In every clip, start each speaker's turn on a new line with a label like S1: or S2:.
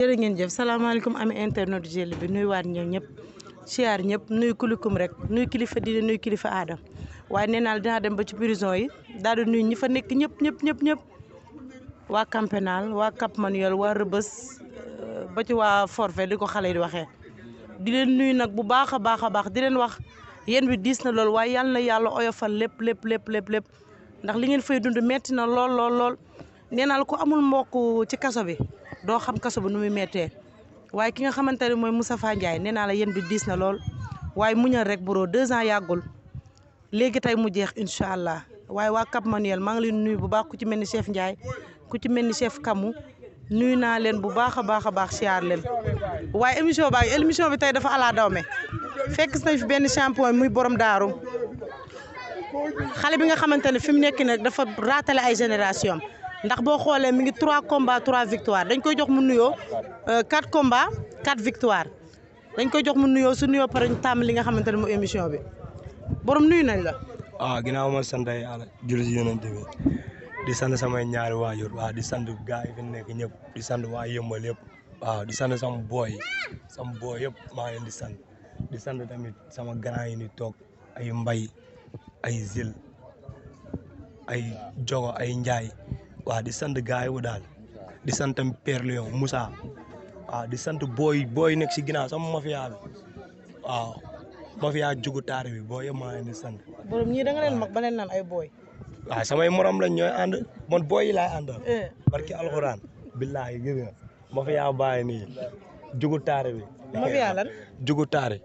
S1: jërë ngeen jëf salaamaaleykum ami internet jël bi nuyuwaat ñëpp siyaar ñëpp nuyu kulukum rek nuyu kilifa diine nuyu kilifa aada waaye nee naa la dinaa dem ba ci prison yi daal di nuyu ñi fa nekk ñëpp waa Camp Pénal waa Cap Manuel waa Rëbës ba ci waa forfait di ko xale yi di waxee di leen nuyu nag bu baax a baax di leen wax yéen bi diis na lool waaye yal na yàlla oyofal lépp ndax li ngeen fay dund metti na lool nee naa la ko amul mbokk ci kaso bi doo xam kaso bi nu muy méttee waaye ki nga xamante ne mooy Moustapha Ndiaye nee naa la yéen bi diis na lool waaye muñal rek bro 2 ans yàggul léegi tey mu jeex incha allah waaye waa Cap Manuel maa ngi leen nuyu bu baax ku ci mel ni chef Ndiaye ku ci mel ni chef Kamou nuyu naa leen bu baax a baax siyaar leen waaye émission bi tey dafa ala dawme fekk nañ fi benn champion muy borom daaru xale bi nga xamante ne fi mu nekk nag dafa raatale ay génération ndax boo xoolee mi ngi 3 combats 3 victoires dañ koy jox mu nuyoo 4 combats 4 victoires dañ koy jox mu nuyoo su nuyoo pare ñu tàmm li nga xamante ne mooy émission bi borom nuyu nañ la.
S2: waaw ginnaaw ma sant yàlla julli si yonent bi di sant samay ñaari waajur waaw di sant gars yi fi nekk ñëpp di sant waa Yëmbal yëpp waaw di sant sama booy yëpp maa ngi leen di sant tamit sama grand yi ni toog ay Mbay ay Zil ay Jogo ay Njaay waaw di sant gars yi daal di sant tamit Père Lion Moussa waaw di sant booy nekk si ginnaaw sama mafia bi waaw mafia jugu taari bi booy yëpp maa leen di sant.
S1: borom ñii da nga leen mag ba leen naan ay booy.
S2: waaw samay morom lañ ñooy ànd man booy yi laay àndal. barki alxuraan. billaahi gis nga mafia bàyyi nii jugu taari bi.
S1: mafia lan.
S2: jugu taari.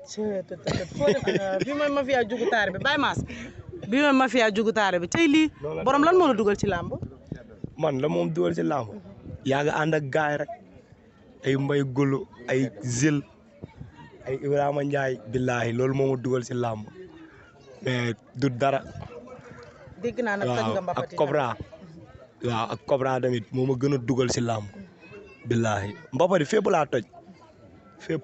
S1: bi mooy mafia jugu taari bi Baye Mass bi mooy mafia jugu taari bi tey lii borom lan moo la dugal ci làmb.
S2: man la moom dugal ci làmb yaa ngi ànd ak gaay rek ay Mbay Gulu ay Zil ay Ibrahima Ndiaye billaahi loolu moo ma dugal ci làmb mais du dara.
S1: dégg naa nag toj nga mbapat
S2: ak Cobra waaw ak Cobra tamit moo ma gën a dugal ci làmb billaahi mbapat yi fépp laa toj fépp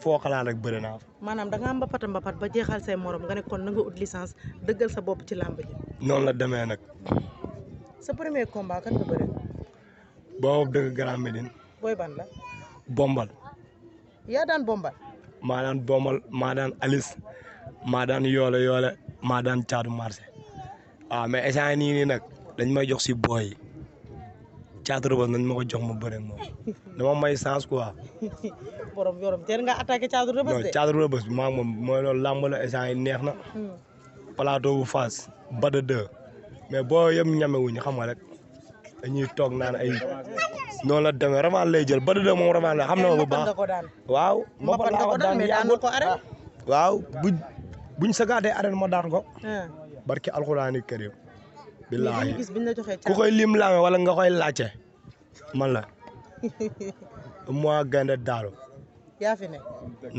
S2: foo xalaat rek bëri naa fa.
S1: maanaam da ngaa mbapat ba jeexal say morom nga ne kon na nga ut licence dëggal sa bopp ci làmb ji.
S2: noonu la demee nag.
S1: sa premier combat kan nga bëre.
S2: boobu dëgg Grand Médine.
S1: booy ban la.
S2: Bombal.
S1: yaa daan Bombal.
S2: maa daan Bombal maa daan Alice maa daan yoole maa daan caatu marché waaw mais instant nii nag dañ may jox si booy yi caatu rëbës nañ ma ko jox ma bëre moom dama may chance quoi.
S1: borom teel nga attaqué caatu rëbës de.
S2: non caatu rëbës bi maa moom mooy loolu làmb la instant yi neex na. plateau bu Fass Bada 2 mais boo yëpp ñamewuñu xam nga rek dañuy toog naan ay noonu la demee ravaan lay jël Bada 2 moom ravaan la xam na ma bu baax waaw.
S1: mbapat nga ko daan mais daan ko arène.
S2: waaw buñ sagaatee arène ma daan ko. barki alxuraani karim billaahi ku koy lim laame wala nga koy laajte man la moi gaynde daalo
S1: yaa fi ne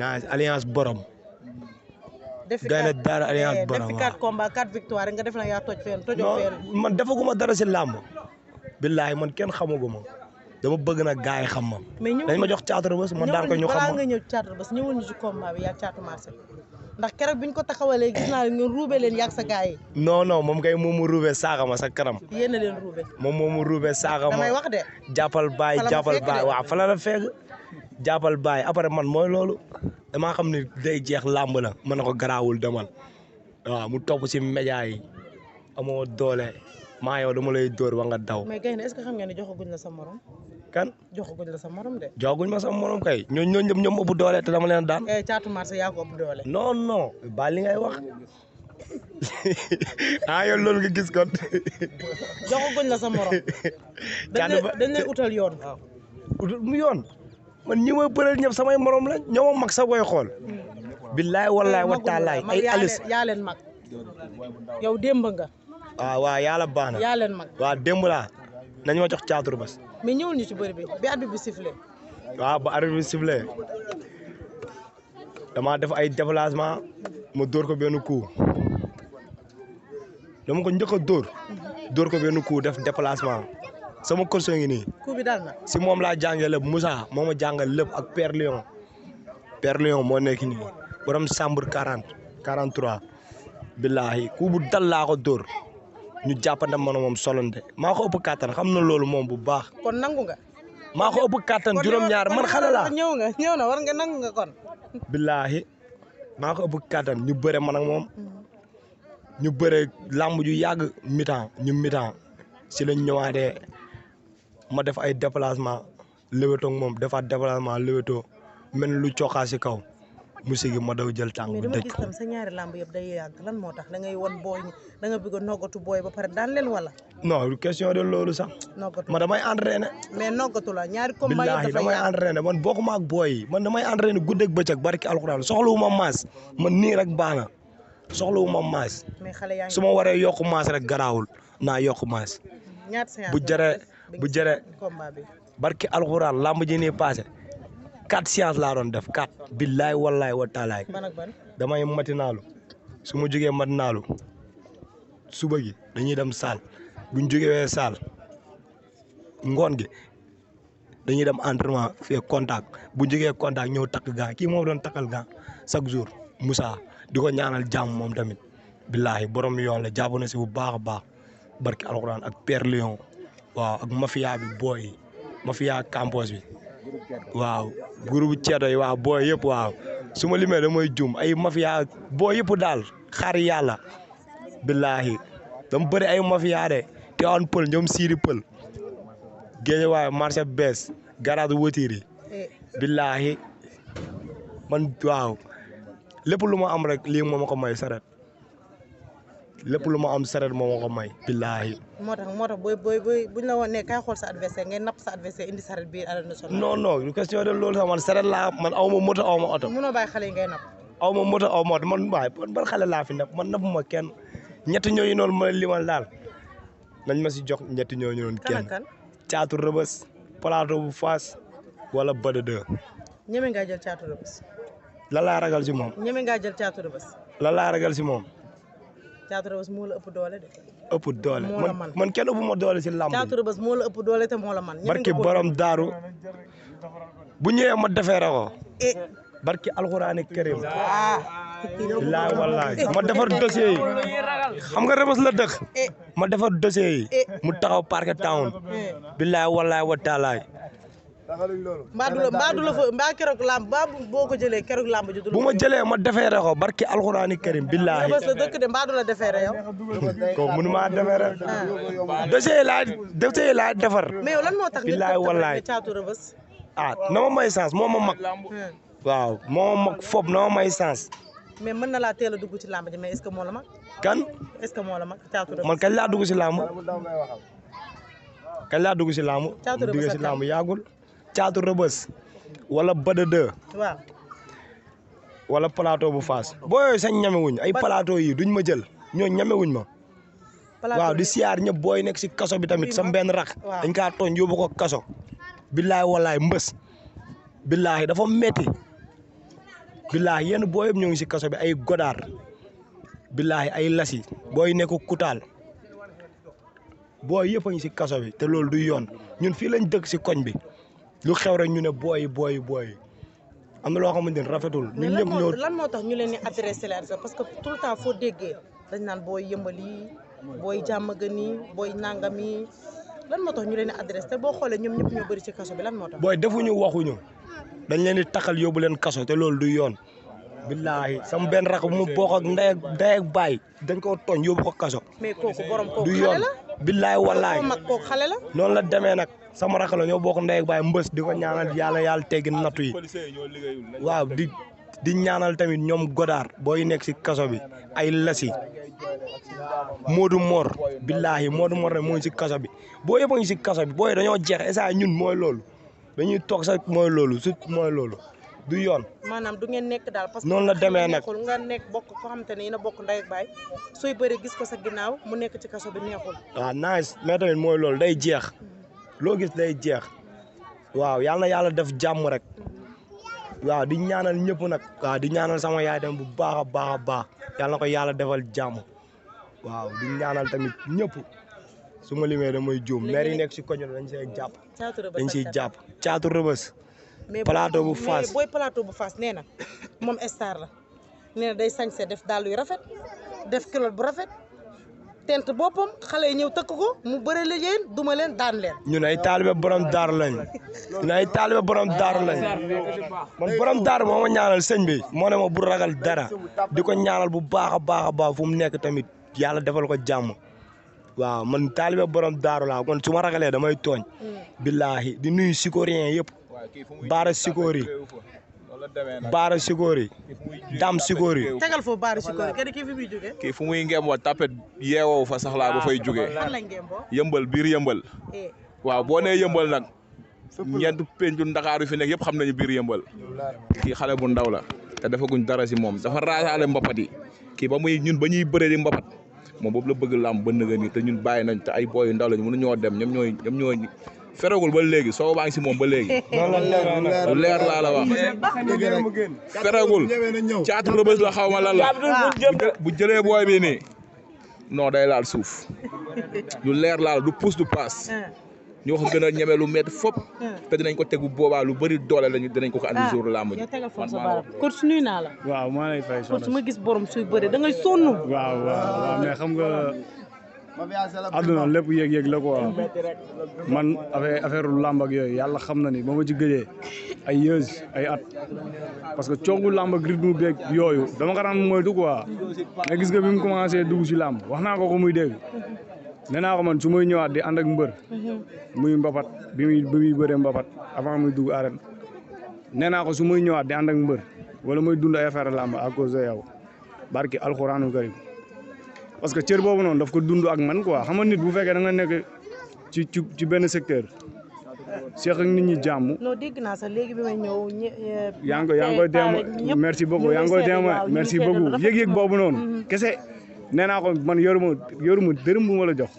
S2: naa alliance borom gaynde daalo alliance borom
S1: def fi 4 combats 4 victoire nga def na yaa toj feen tojoo feen
S2: man defaguma dara si làmb billaahi man kenn xamaguma dama bëgg na gaay yi xam ma dañ ma jox caatu rëbës man daan ko ñu xam ma
S1: balaa nga ñëw caatu rëbës ñëwal ñu ci combat bi yaa caatu marché ndax keroog biñ ko taxawalee gis naa ngeen ruube leen yàgg sa gaay yi. non
S2: moom kay moom mu ruube saaga ma sa kanam.
S1: yéen a leen ruube.
S2: moom mu ruube saaga ma
S1: damay wax de.
S2: jàppal baay waaw fa la fekk jàppal baay après man mooy loolu damaa xam ne day jeex làmb la mën na ko garaawul demal waaw mu topp si média yi amoo doole maa yow dama lay dóor ba nga daw.
S1: mais Gaynde est-ce que xam nga ne joxaguñ la sa morom.
S2: kan
S1: joxaguñ la sa morom de.
S2: joxaguñ ma sa morom kay ñooñu ñoom ëpp doole te dama leen daan.
S1: caatu marché yaa ko ëpp doole.
S2: non ba li ngay wax yow loolu nga gis kon.
S1: joxaguñ la sa morom. dañ lay utal yoon.
S2: utal mu yoon man ñi ma bëreel ñëpp samay morom lañ ñoo ma mag sa booy xool. billaay wallaay wa taalaay ay alis
S1: yaa leen mag yow démb nga.
S2: waaw yàlla baax na.
S1: yaa leen mag
S2: waaw démb laa nañ ma jox caatu rëbës.
S1: mais ñëwul ñu ci bëri bi arbitre bi sifflé.
S2: waaw ba arbitre bi sifflé dama def ay déplacement ma dóor ko benn coup dama ko njëkk a dóor ko benn coup def déplacement sama coach ngi nii.
S1: coup bi dal na.
S2: si moom laa jàngee lépp Moussa moo ma jàngal lépp ak Père Lion moo nekk nii borom chambre 43 billahi coup bu dal laa ko dóor ñu jàppante man moom solonte maa ko ëpp kattan xam na loolu moom bu baax.
S1: kon nangu nga.
S2: maa ko ëpp kattan juróom-ñaar man xale laa.
S1: ñëw na war nga nangu nga kon.
S2: billaahi maa ko ëpp kattan ñu bëre man ak moom ñu bëre làmb ju yàgg mi-temps ñu mi-temps si lañ ñëwaatee ma def ay déplacement léwétoo ak moom defaat déplacement léwétoo mel lu coxaa si kaw mu sigi ma daw jël tànk
S1: mais
S2: bu
S1: dama
S2: dëj
S1: gis
S2: ko.
S1: tam sa ñaari làmb yëpp day yàgg lan moo tax da ngay won booy ñi da nga bëgg a noggatu booy ba pare daan leen wala.
S2: non question de loolu sax
S1: noggatu
S2: ma damay entraîné.
S1: mais noggatu la ñaari combat yëpp
S2: billaahi
S1: dafay
S2: damay
S1: yàgg.
S2: entraîné man bokkuma ak booy yi man damay entraîné guddeeg bëccëg barki alxuraan soxlawuma maas man nii rek baax na soxlawuma maas
S1: mais xale yaa ngi
S2: su ma waree yokk maas rek garaawul naa yokk maas
S1: ñaata séance
S2: bu jëree
S1: combat bi.
S2: barki alxuraan lamb ji nii passé 4 séances laa doon def 4 billaay wallaay wa taalaay
S1: ban ak ban.
S2: damay matinaalu su ma jógee matinaalu suba gi dañuy dem saal buñ jógee saal ngoon gi dañuy dem entraînement fii contact bu jógee contact ñëw takk gant kii moo doon takkal gant chaque jour Moussa di ko ñaanal jàmm moom tamit billahi borom yoon la jàpp na si bu baax a baax barki alxuraan ak Père Lion waaw ak mafia bi booy yi mafia campus bi waaw groupe ceedo yi waaw booy yëpp waaw su ma limee damay jum ay mafia booy yëpp daal xaar yàlla billahi dama bëri ay mafia de Tivaouane Pël ñoom Siiri Pël géej waaye marché bees garage voiture yi billahi man waaw lépp lu ma am rek lii moo ma ko may saret lépp lu ma am saret moo ma ko may billahi
S1: moo tax booy buñ la woon ne kay xool sa adversaire ngay napp sa adversaire indi saret biir arène nationale.
S2: non du question de loolu sax man saret laa man aw ma moto aw ma oto.
S1: mënoo bàyyi xale yi ngay napp.
S2: aw ma moto aw ma oto man waaye ban xale laa fi napp man napp ma kenn ñetti ñooñu noonu ma limal daal nañ ma si jox ñetti ñooñu noonu kenn.
S1: kan
S2: caatu rëbës plateau bu Fass wala Bada 2.
S1: ñeme ngaa jël caatu rëbës.
S2: lan laa ragal si moom.
S1: ñeme ngaa jël caatu rëbës.
S2: lan laa ragal si moom.
S1: caatu rëbës moo la ëpp doole de.
S2: ëpp doole man kenn ëpp ma doole si làmb.
S1: caatu rëbës moo la ëpp doole te moo la man.
S2: barki borom daaru bu ñëwee ma defeere ko. barki alxuraani karim. billaay wallaay ma defar dossier yi xam nga rëbës la dëkk. ma defar dossier yi mu taxaw parquet town. billaay wallaay wa taalaay.
S1: mbaa keroog làmb ba boo ko jëlee keroog làmb ji.
S2: bu ma jëlee ma defeere ko barki alxuraani karim billaay.
S1: rëbës la dëkk de mbaa du la defeere yow.
S2: ko mënu maa defeere. dossier yi laay defar.
S1: mais yow lan moo tax
S2: billaay wallaay
S1: caatu rëbës.
S2: na ma may chance moo ma mag. waaw moo ma mag foofu na ma may chance.
S1: mais mën na laa teel a dugg ci làmb ji mais est-ce que moo la mag.
S2: kan
S1: est-ce que moo la mag caatu rëbës.
S2: man kañ laa dugg si làmb. kañ laa dugg si làmb.
S1: caatu rëbës
S2: dugg si làmb yàggul. caatu rëbës wala Bada 2.
S1: waaw.
S2: wala plateau bu Fass. boo yooyu sañ ñamewuñ ay plateau yi duñ ma jël ñoo ñamewuñ ma. waaw di siyaar ñëpp booy nekk si kaso bi tamit sam benn rak. dañ kaa tooñ yóbbu ko kaso. billaay wallaay mbës. billaay dafa metti billaay yenn booy yëpp ñoo ngi si kaso bi ay godaar. billaay ay lasi booy nekk kutaal. booy yëpp a ngi si kaso bi te loolu du yoon ñun fii lañ dëkk si koñ bi lu xew rek ñu ne booy am na loo xamante ni rafetul. ñun ñëpp ñoo
S1: lan moo tax ñu leen di adressé la parce que tout le temps foo déggee dañ naan booy yëmbali booy jàmmagani booy nangami lan moo tax ñu leen di adressé te boo xoolee ñoom ñëpp ñoo bëri ci kaso bi lan moo tax.
S2: booy defuñu waxuñu dañ leen di takkal yóbbu leen kaso te loolu du yoon. billahi sama benn rak bu mu bokk ak ndey ak baay dañ koo tooñ yóbbu ko kaso.
S1: mais kooku borom kooku
S2: du
S1: xale
S2: yoon
S1: la.
S2: billaay wallaay
S1: kooku mag kooku xale la.
S2: noonu la demee nag sama rak la ñoo bokk ndey ak baay mbës di ko ñaanal yàlla teggi nattu yi waaw di ñaanal tamit ñoom godaar booy nekk si kaso bi ay lasi Modou Mor billahi Modou Mor rek moo ngi si kaso bi boo yëpp a ngi si kaso bi booy dañoo jeex esa ñun mooy loolu dañuy toog sax mooy loolu mooy loolu du yoon.
S1: maanaam du ngeen nekk daal parce que
S2: noonu la demee nag
S1: nga nekk bokk koo xamante ne yéen a bokk ndey ak baay sooy bëri gis ko sa ginnaaw mu nekk ci kaso bi neexul.
S2: waaw nice mais tamit mooy loolu day jeex loo gis day jeex waaw yal na yàlla def jàmm rek waaw di ñaanal ñëpp nag waaw di ñaanal sama yaay dem bu baax a baax a baax yal na ko yàlla defal jàmm waaw di ñaanal tamit ñëpp su ma limee damay juum maire yi nekk si koñ dañ see jàpp. dañ siy jàpp caatu rëbës. plateau bu Fass
S1: mais booy plateau bu Fass nee na moom star la nee na day sañse def dàll yu rafet def kilote bu rafet tent boppam xale yi ñëw tëkk ko mu bëre la yéen duma leen daan leen.
S2: ñun ay taalibe borom daaru lañ ñun ay taalibe borom daaru lañ man borom daaru moo ma ñaanal sëñ bi moo ne ma bu ragal dara di ko ñaanal bu baax a baax fu mu nekk tamit yàlla defal ko jàmm waaw man taalibe borom daaru laa kon su ma ragalee damay tooñ. billaahi di nuyu sikorien yëpp baara sikori baara sikori dam sikori.
S1: tegal foofu baara sikori kenn kii fi muy jógee.
S3: kii fu muy ngemboo tapet yeewoo fa sax laa ba fay jógee. yëmbal biir yëmbal. waaw boo nee yëmbal nag ñeent pencu Ndakaaru fi nekk yëpp xam nañu biir yëmbal. kii xale bu ndaw la te defaguñ dara si moom dafa raasaale mbapat yi kii ba ñun ba ñuy bëree di mbapat moom boobu la bëgg làmb ba nëgë ni te ñun bàyyi nañ te ay booy yu ndaw lañu mënuñoo dem ñoom ñooy feragul ba léegi soo baa ngi si moom ba léegi. lu leer laa la wax. feragul caatu rëbës la xaw ma lan la bu jëlee booy bi nii non day laal suuf lu leer laa la du pousse du passe ñoo ko gën a ñeme lu métti fop te dinañ ko tegu boobaa lu bëri doole lañu dinañ ko andi jour làmb ji.
S1: coach nuyu naa la.
S4: waaw maa lay fay
S1: coach ma gis borom suy bëre da ngay sonn.
S4: waaw mais xam nga àdduna lépp yéeg-yéeg la quoi man affaire làmb ak yooyu yàlla xam na ni ba ma ci gëjee ay years ay at parce que coogu làmb ak rythme beeg yooyu dama ko daan moytu quoi mais gis nga bi mu commencé dugg si làmb wax naa ko muy dégg nee naa ko man su may ñëwaat di ànd ak mbër muy mbapat bi muy bëree mbapat avant muy dugg arène nee naa ko su may ñëwaat di ànd ak mbër wala muy dund ay affaire làmb à cause de yow barki alxuraanu karim parce que cër boobu noonu daf ko dund ak man quoi xam nga nit bu fekkee da nga nekk ci benn secteur seex ak nit ñi jàmm.
S1: non dégg naa sax léegi bi may ñëw.
S4: yaa ngi koy dem merci beaucoup yaa ngi koy dem merci beaucoup yëg-yëg boobu noonu. kese nee naa ko man yoruma dërëm bu ma la jox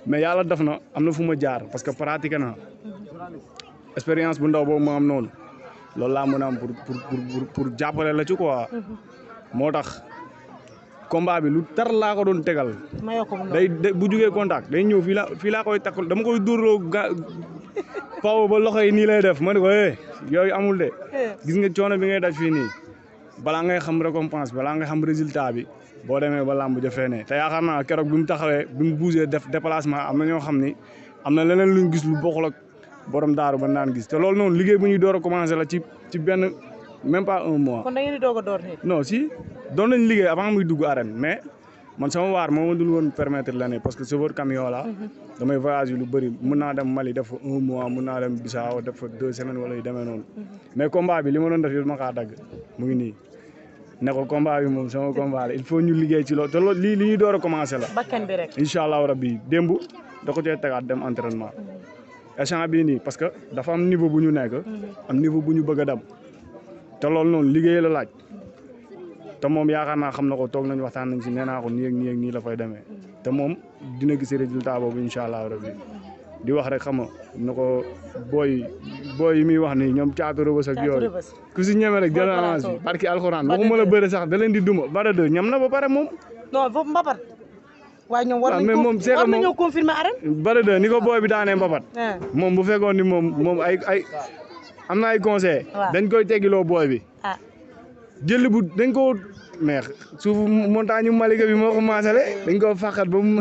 S4: mais yàlla def na am na fu ma jaar parce que pratiqué naa expérience bu ndaw boobu ma am noonu loolu laa mën a am pour jàppale la ci quoi moo tax. combat bi lu tar laa ko doon tegal day bu jugee contact day ñëw fii laa koy takkal dama koy dóorloo paw ba loxo yi nii lay def ma ne ko yooyu amul de gis nga coono bi ngay daj fii nii balaa ngay xam récompense balaa ngay xam résultat bi boo demee ba làmb jafee ne te yaakaar naa keroog bi mu taxawee bi mu bougé def déplacement am na ñoo xam ni am na leneen luñ gis lu bokkul ak borom daaru ba naan gis te loolu noonu liggéey bu ñuy door a commencé la ci benn même pas un mois.
S1: kon da ngeen di doog a door nii.
S4: non si doon nañ liggéey avant muy dugg arène mais man sama waar moo ma dul woon permettre l'année parce que chauffeur camion la damay voyage yu lu bëri mun naa dem Mali def fa un mois mun naa dem Bissau def fa 2 semaines wala yu demee noonu mais combat bi li ma doon def yëpp ma kaa dagg mu ngi nii ne ko combat bi moom sama combat la il faut ñu liggéey ci loolu te loolu li ñuy door a commencé la.
S1: bakkan bi rek.
S4: incha allahu rabbi démb da ko cee tegaat dem entraînement échange bii nii parce que dafa am niveau bu ñu nekk am niveau bu ñu bëgg a dem te loolu noonu liggéey la laaj te moom yaakaar naa xam na ko toog nañ waxtaan nañ si nee naa ko nii ak nii la fay demee te moom dina gis résultat boobu incha allah rabbi di wax rek xam nga na ko booy yi muy wax nii ñoom caatu rëbës ak yooyu ku si ñeme rek jël avance bi barki alxuraan waxuma la bëre sax da leen di duma bara de ñam na ba pare moom.
S1: non foofu mbapat. waaye ñoom war nañoo confirmer arène.
S4: bara de ni ko booy bi daanee mbapat. moom bu fekkoon ni moom ay am na ay conseil dañ koy teggiloo booy bi. jël bu dañ ko mais suufu montagne Malika bi moo ko maasale dañ koo fàqat ba mu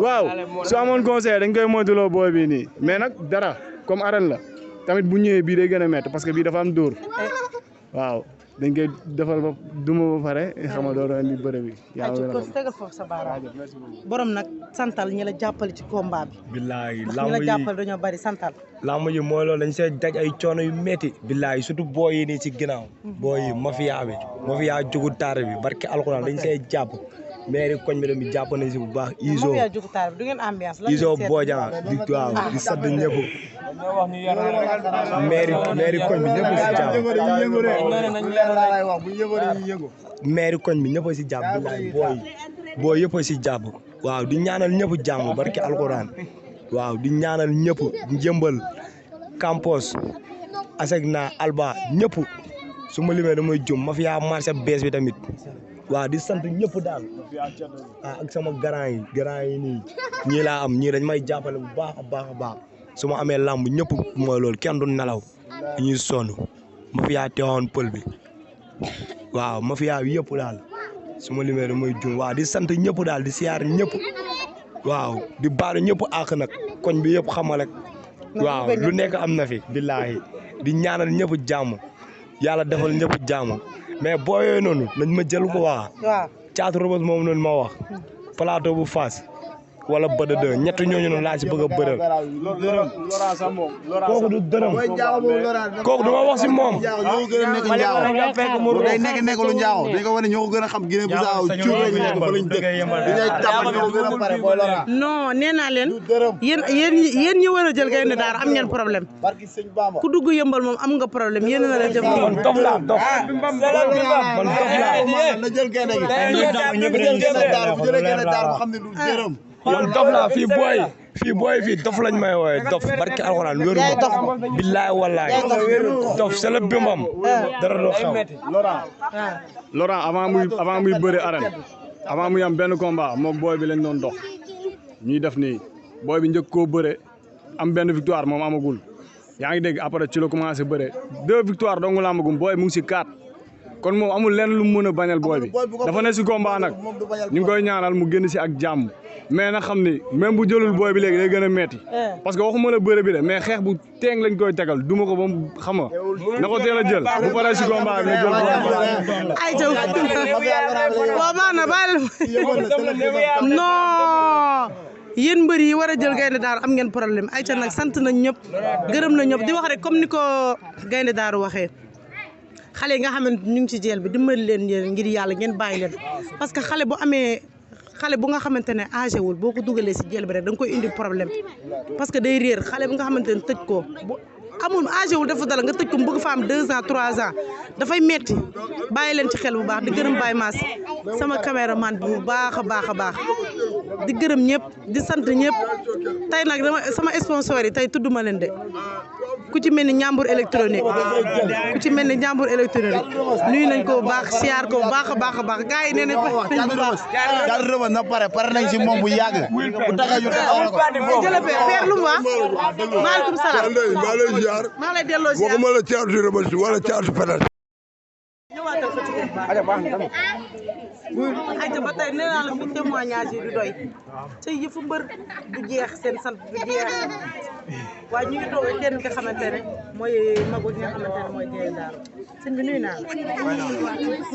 S4: waaw su amoon conseil dañ koy moytuloo booy bi nii mais nag dara comme arène la tamit bu ñëwee bii day gën a métti parce que bii dafa am dóor waaw dañ koy defal ba duma ba pare xam nga doo indi bëre bi. yaa ngi
S1: ko tegal foofu sa baaraam borom nag santal ñi la jàppale ci combat bi.
S2: billaahi
S1: ñi la jàppale dañoo bari santal.
S2: lamb yi mooy loolu dañ see daj ay coono yu métti. billaahi surtout booy yi nii ci ginnaaw. booy yi mafia jugu taar bi barke alxuraan dañ see jàpp. maire koñ bi tamit jàpp nañ si bu baax.
S1: mafia jugu taar bi du ngeen ambiance la.
S2: Iso Bodian di waaw di sadd ñëpp. maire koñ bi ñëpp si jàpp. maire koñ bi ñëpp si jàpp billaahi booy yëpp si jàpp. waaw di ñaanal ñëpp jàmm barke alxuraan. waaw di ñaanal ñëpp njëmbal Campos Asegna Alba ñëpp su ma limee damay jum mafia marché bees bi tamit waaw di sant ñëpp daal ak sama grand yi nii ñii laa am ñii dañ may jàppale bu baax a baax su ma amee lamb ñëpp mooy loolu kenn du nelaw ñuy sonn mafia teewoon pël bi waaw mafia bi yëpp daal su ma limee damay jum waaw di sant ñëpp daal di siyaar ñëpp waaw di baalu ñëpp àq nag koñ bi yëpp xamal rek waaw lu nekk am na fi billaahi di ñaanal ñëpp jàmm yàlla defal ñëpp jàmm mais boo yooyu noonu nañ ma jël ko waa Caatu Rebeuss moom noonu ma wax plateau bu Fass wala Bada 2 ñett ñooñu noonu laa si bëgg a bëral kooku du dërëm kooku dama wax si moom.
S5: day nekk lu njaaxo dañ ko wane ñoo ko gën a xam Guinée Bissau cuub lañ nekk fa lañ dëkk dañay tàmm ñoo ko gën a pare booy Laurent
S1: non nee naa leen yéen ñi war a jël Gaynde Daara am ngeen problème ku dugg yëmbal moom am nga problème yéen a la jëm
S2: man dof laa dof man dof laa
S5: na jël gaynde gi bu jëlee Gaynde Daara bu xam ne du dërëm
S2: man dof laa fii booy fii dof lañ may wooye dof barki alxuraan wéru ma billaay wallaay dof c'est le bimbam dara doo xam
S4: Laurent avant muy bëre arène avant muy am benn combat moog booy bi lañ doon dox ñuy def nii booy bi njëkk koo bëre am benn victoire moom amagul yaa ngi dégg après ci la commencé bëre 2 victoires dong la amagum booy mu ngi si 4 kon moom amul lenn lu mu mën a bañal booy bi dafa ne si combat nag ñu ngi koy ñaanal mu génn si ak jàmm mais nag xam ni même bu jëlul booy bi léegi day gën a metti parce que waxuma la bëre bi de mais xeex bu teeng lañ koy tegal duma ko ba mu xam nga na ko teel a jël bu paree si combat bi na jël
S1: ay jaw waaw baax na baal non yéen mbër yi war a jël Gaynde Daara am ngeen problème ay ca nag sant nañ ñëpp gërëm na ñëpp di wax rek comme ni ko Gaynde Daara waxee xale yi nga xamante ñu ngi ci jeel bi dimbali leen yéen ngir yàlla ngeen bàyyi leen parce que xale bu nga xamante ne âgé wul boo ko dugalee si jeel bi rek da nga koy indi problème parce que day réer xale bu nga xamante ne tëj ko bu amul âgé wul dafa dala nga tëj ko mu bëgg fa am 2 ans 3 ans dafay metti bàyyi leen ci xel bu baax di gërëm Baye Mass sama caméraman bi bu baax a baax a baax di gërëm ñëpp di sant ñëpp tey nag sama sponsor yi tey tudduma leen de ku ci mel ni Njàmbur électronique nuyu nañ ko bu baax siyaar ko bu baax a baax a baax gars yi nee nañ
S5: Caatu Rebeuss na pare nañ si moom bu yàgg bu taxaw ñu taxaw ko
S1: jëla père lu mu wax maaleykum salaam
S6: maa lay ziar
S1: maa lay delloo ziar
S6: waxuma la Caatu Rebeuss wala Caatu Petel
S1: ayca ba tey nee naa la fi témoignage yi du doy te yëfu mbër du jeex seen sant du jeex waaye ñu ngi toog kenn nga xamante ne mooy magu nga xamante ne mooy Gaynde Daara sëñ bi nuyu naa la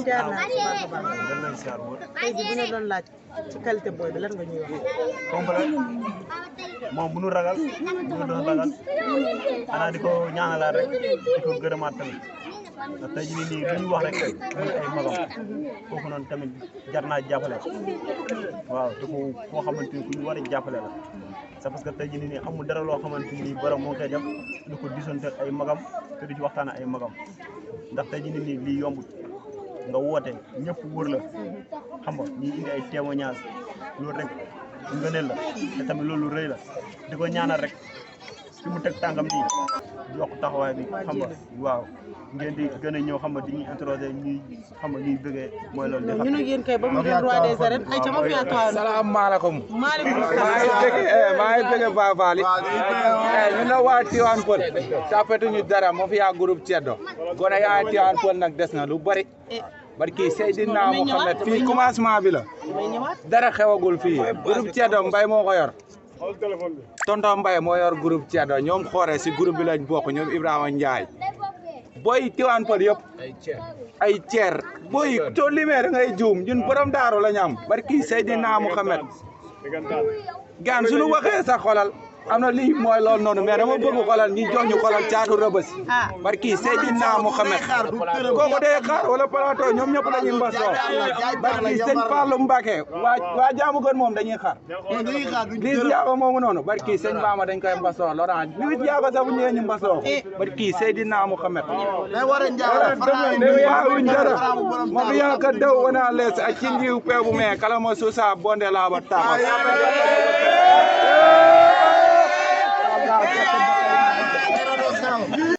S1: jaar naa si baax a baax tey ji bu ñu doon laaj ci qualité booy bi lan nga ñuy wax
S7: complet moom bu nu ragal xanaa di ko ñaanalaat rek di ko gërëmaat tamit ndax tey jii nii lu ñu wax rek muy ay magam kooku noonu tamit jar naa jàppale waaw te koo xamante ni ku ñu war a jàppale la c'est parce que tey jii nii amul dara loo xamante ni borom moo koy def di ko disonte ay magam te du ci waxtaan ay magam ndax tey jii nii lii yombut nga woote ñëpp wër la xam nga ñuy indi ay témoignage loolu rek ngëneel la te tamit loolu rëy la di ko ñaanal rek fi mu teg tàngam nii yokk taxawaay bi xam nga waaw ngeen di gën a ñëw xam nga di ñuy introsé ñuy xam nga ñuy bëggee mooy loolu.
S1: ñu ne yéen kay ba mu doon roi des arènes ay ca ma fi yaa taxaw.
S8: salaamaaleykum.
S1: maaleykum
S8: maa ngi bëgg Baye Fall ñu ne waa Tivaouane Peulh tapatuñu dara ma fi yaa groupe Ceddo gone yaa Tivaouane Peulh nag des na lu bari barki Seydina Mohamed fii commencement bi la dara xewagul fii groupe Ceddo Mbaye moo ko yor tonton Mbaye moo yor groupe Ceddo ñoom xoore si groupe bi lañ bokk ñoom Ibrahima Ndiaye booy Tivaouane Peulh yëpp ay ceer booy to limee da ngay juum ñun borom daaru la ñu am barki Seydina Mohamed gaan suñu waxee sax xolal am na lii mooy loolu noonu mais dama bëgg xolal ñi jox ñu xolal Caatu Rebeuss barki Seydina Mohamed kooku day xaar wala plateau ñoom ñëpp dañuy mbasoo barki sëñ Fallou Mbacké waa jaamu gën moom dañuy xaar Liss Ndiago moomu noonu barki sëñ Bama dañ koy mbasoo Laurent Liss Ndiago sax bu ñëwee ñu mbasoo barki Seydina Mohamed waawuñ dara ma fi yaaka dew wona lees a cindiw peebu me kala mo susa bonde laaba taxaw